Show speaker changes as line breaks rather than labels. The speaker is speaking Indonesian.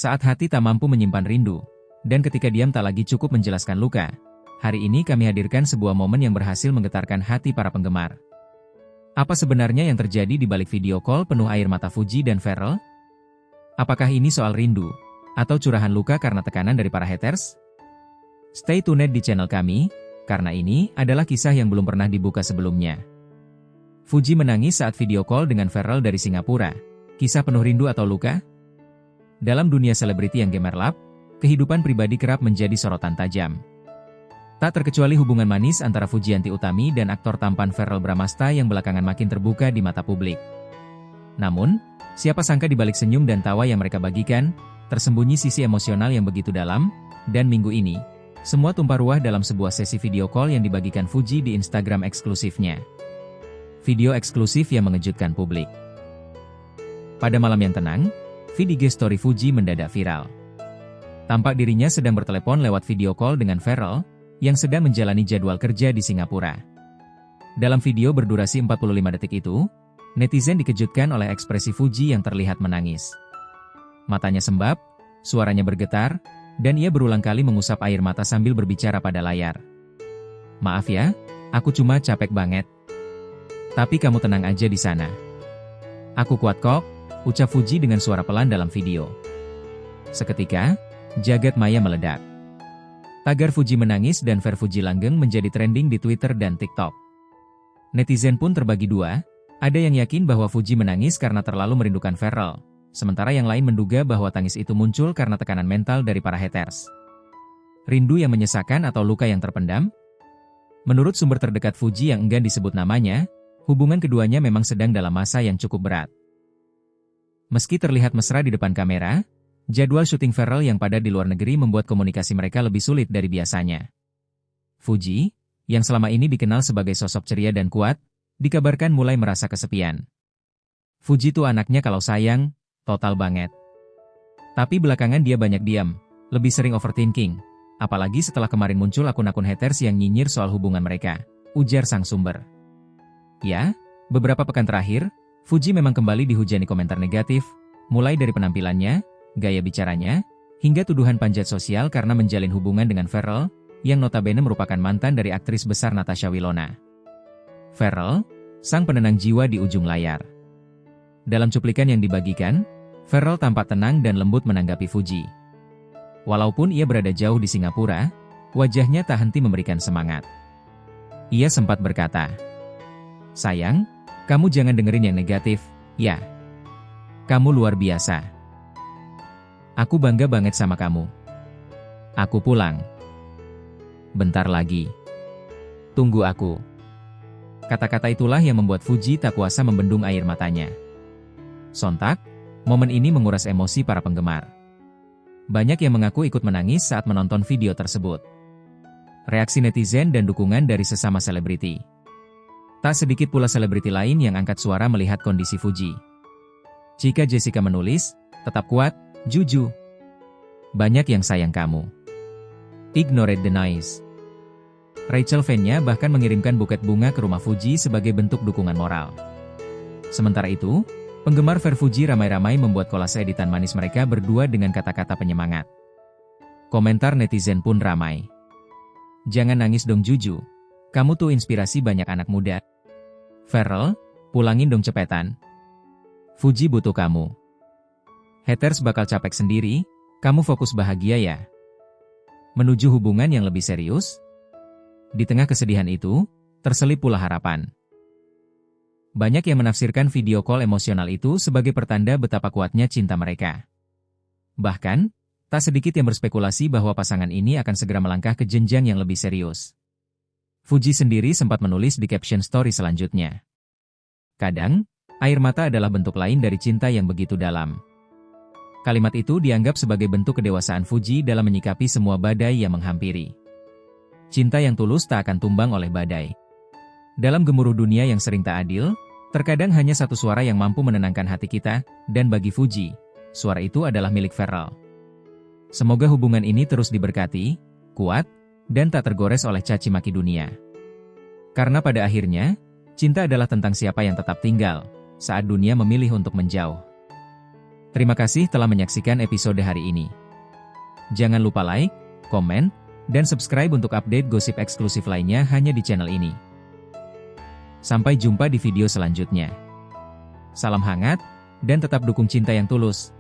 Saat hati tak mampu menyimpan rindu, dan ketika diam tak lagi cukup menjelaskan luka, hari ini kami hadirkan sebuah momen yang berhasil menggetarkan hati para penggemar. Apa sebenarnya yang terjadi di balik video call penuh air mata Fuji dan Pharrell? Apakah ini soal rindu, atau curahan luka karena tekanan dari para haters? Stay tuned di channel kami, karena ini adalah kisah yang belum pernah dibuka sebelumnya. Fuji menangis saat video call dengan Pharrell dari Singapura. Kisah penuh rindu atau luka? Dalam dunia selebriti yang gemerlap, kehidupan pribadi kerap menjadi sorotan tajam. Tak terkecuali hubungan manis antara Fujianti Utami dan aktor tampan Pharrell Bramasta yang belakangan makin terbuka di mata publik. Namun, siapa sangka di balik senyum dan tawa yang mereka bagikan, tersembunyi sisi emosional yang begitu dalam, dan minggu ini, semua tumpah ruah dalam sebuah sesi video call yang dibagikan Fuji di Instagram eksklusifnya. Video eksklusif yang mengejutkan publik. Pada malam yang tenang, feed IG story Fuji mendadak viral. Tampak dirinya sedang bertelepon lewat video call dengan Pharrell, yang sedang menjalani jadwal kerja di Singapura. Dalam video berdurasi 45 detik itu, netizen dikejutkan oleh ekspresi Fuji yang terlihat menangis. Matanya sembab, suaranya bergetar, dan ia berulang kali mengusap air mata sambil berbicara pada layar. "Maaf ya, aku cuma capek banget. Tapi kamu tenang aja di sana. Aku kuat kok," ucap Fuji dengan suara pelan dalam video. Seketika, jagat maya meledak. Tagar Fuji menangis dan Ver Fuji langgeng menjadi trending di Twitter dan TikTok. Netizen pun terbagi dua, ada yang yakin bahwa Fuji menangis karena terlalu merindukan Pharrell, sementara yang lain menduga bahwa tangis itu muncul karena tekanan mental dari para haters. Rindu yang menyesakan atau luka yang terpendam? Menurut sumber terdekat Fuji yang enggan disebut namanya, hubungan keduanya memang sedang dalam masa yang cukup berat. Meski terlihat mesra di depan kamera, jadwal syuting Pharrell yang padat di luar negeri membuat komunikasi mereka lebih sulit dari biasanya. Fuji, yang selama ini dikenal sebagai sosok ceria dan kuat, dikabarkan mulai merasa kesepian. Fuji tuh anaknya kalau sayang, total banget. Tapi belakangan dia banyak diam, lebih sering overthinking, apalagi setelah kemarin muncul akun-akun haters yang nyinyir soal hubungan mereka, ujar sang sumber. Ya, beberapa pekan terakhir, Fuji memang kembali dihujani komentar negatif, mulai dari penampilannya, gaya bicaranya, hingga tuduhan panjat sosial karena menjalin hubungan dengan Pharrell, yang notabene merupakan mantan dari aktris besar Natasha Wilona. Pharrell, sang penenang jiwa di ujung layar. Dalam cuplikan yang dibagikan, Pharrell tampak tenang dan lembut menanggapi Fuji. Walaupun ia berada jauh di Singapura, wajahnya tak henti memberikan semangat. Ia sempat berkata, "Sayang, kamu jangan dengerin yang negatif, ya. Kamu luar biasa. Aku bangga banget sama kamu. Aku pulang. Bentar lagi. Tunggu aku." Kata-kata itulah yang membuat Fuji tak kuasa membendung air matanya. Sontak, momen ini menguras emosi para penggemar. Banyak yang mengaku ikut menangis saat menonton video tersebut. Reaksi netizen dan dukungan dari sesama selebriti. Tak sedikit pula selebriti lain yang angkat suara melihat kondisi Fuji. Jika Jessica menulis, "Tetap kuat, Juju. Banyak yang sayang kamu. Ignore the noise." Rachel fan-nya bahkan mengirimkan buket bunga ke rumah Fuji sebagai bentuk dukungan moral. Sementara itu, penggemar Ver Fuji ramai-ramai membuat kolase editan manis mereka berdua dengan kata-kata penyemangat. Komentar netizen pun ramai. "Jangan nangis dong Juju. Kamu tuh inspirasi banyak anak muda. Pharrell, pulangin dong cepetan. Fuji butuh kamu. Haters bakal capek sendiri, kamu fokus bahagia ya. Menuju hubungan yang lebih serius?" Di tengah kesedihan itu, terselip pula harapan. Banyak yang menafsirkan video call emosional itu sebagai pertanda betapa kuatnya cinta mereka. Bahkan, tak sedikit yang berspekulasi bahwa pasangan ini akan segera melangkah ke jenjang yang lebih serius. Fuji sendiri sempat menulis di caption story selanjutnya. "Kadang, air mata adalah bentuk lain dari cinta yang begitu dalam." Kalimat itu dianggap sebagai bentuk kedewasaan Fuji dalam menyikapi semua badai yang menghampiri. Cinta yang tulus tak akan tumbang oleh badai. Dalam gemuruh dunia yang sering tak adil, terkadang hanya satu suara yang mampu menenangkan hati kita, dan bagi Fuji, suara itu adalah milik Pharrell. Semoga hubungan ini terus diberkati, kuat, dan tak tergores oleh caci maki dunia. Karena pada akhirnya, cinta adalah tentang siapa yang tetap tinggal, saat dunia memilih untuk menjauh. Terima kasih telah menyaksikan episode hari ini. Jangan lupa like, komen, dan subscribe untuk update gosip eksklusif lainnya hanya di channel ini. Sampai jumpa di video selanjutnya. Salam hangat, dan tetap dukung cinta yang tulus.